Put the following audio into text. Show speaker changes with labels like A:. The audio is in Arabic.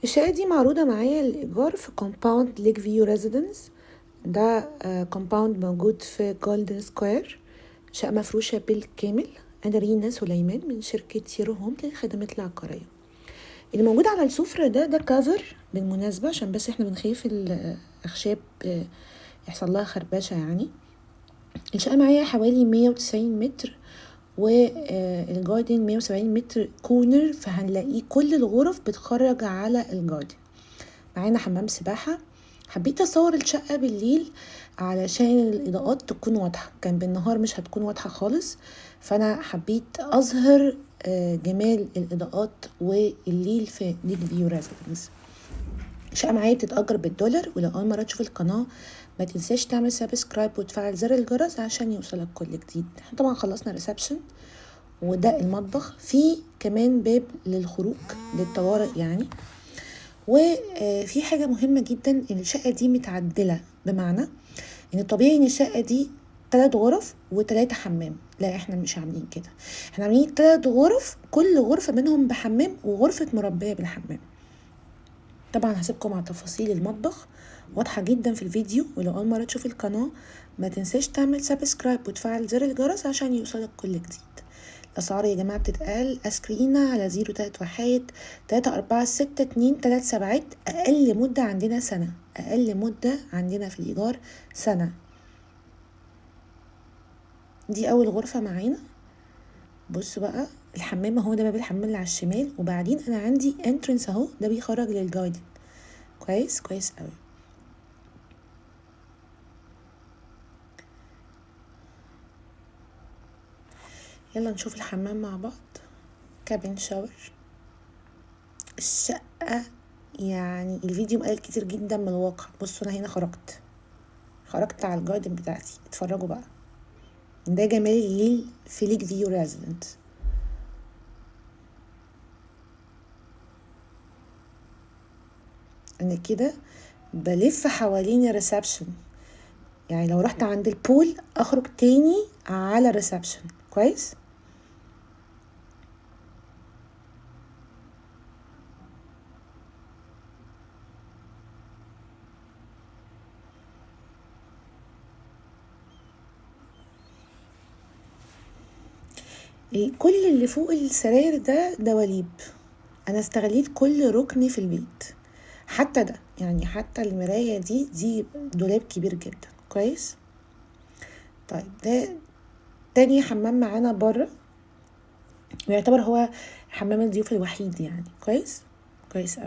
A: الشقة دي معروضة معايا للإيجار في كومباوند ليك فيو ريزيدنس. ده كومباوند موجود في جولدن سكوير. شقة مفروشة بالكامل. أنا رينا سليمان من شركة سيرو هوم للخدمات العقارية. اللي موجود على السفرة ده كافر بالمناسبة، عشان بس احنا بنخاف الأخشاب يحصل لها خربشة يعني. الشقة معايا حوالي 190 متر، والجاردن 170 متر كورنر، فهنلاقيه كل الغرف بتخرج على الجاردن. معانا حمام سباحة. حبيت اصور الشقة بالليل علشان الاضاءات تكون واضحة، كان بالنهار مش هتكون واضحة خالص، فانا حبيت اظهر جمال الاضاءات والليل في ليك فيو ريزيدنس. الشقة معايا بتتأجر بالدولار، ولو أول مرة تشوف القناة ما تنساش تعمل سبسكرايب وتفعل زر الجرس عشان يوصلك كل جديد. احنا طبعا خلصنا ريسبشن، وده المطبخ. فيه كمان باب للخروج للطوارئ يعني. وفي حاجة مهمة جدا، ان الشقة دي متعدلة، بمعنى ان الطبيعي ان الشقة دي 3 غرف و3 حمام. لا، احنا مش عاملين كده، احنا عاملين 3 غرف، كل غرفة منهم بحمام، وغرفة مربية بالحمام. طبعا هسيبكم على تفاصيل المطبخ واضحة جدا في الفيديو، ولو أول مرة تشوف القناة ما تنساش تعمل سبسكرايب وتفعل زر الجرس عشان يوصلك كل جديد. الأسعار يا جماعة بتتقال أسكرينا على 031 346 أقل مدة عندنا سنة، أقل مدة عندنا في الإيجار سنة. دي أول غرفة معانا. بصوا بقى الحمام اهو، ده باب الحمام اللي على الشمال، وبعدين أنا عندي انترنس اهو، ده بيخرج للجاردن. كويس كويس قوي. يلا نشوف الحمام مع بعض. كابين شاور. الشقة يعني الفيديو مقلل كتير جدا من الواقع. بصوا انا هنا خرجت على الجاردن بتاعتي، اتفرجوا بقى. ده جمال الليل في ليك فيو ريزيدنت. انا كده بلف حوالين الريسبشن، يعني لو رحت عند البول اخرج تاني على الريسبشن. كويس. كل اللي فوق السراير ده دواليب. انا استغليت كل ركن في البيت، حتى ده يعني، حتى المراية دي دولاب كبير جدا. كويس. طيب ده تاني حمام معانا بره، ويعتبر هو حمام الضيوف الوحيد يعني. كويس كويس.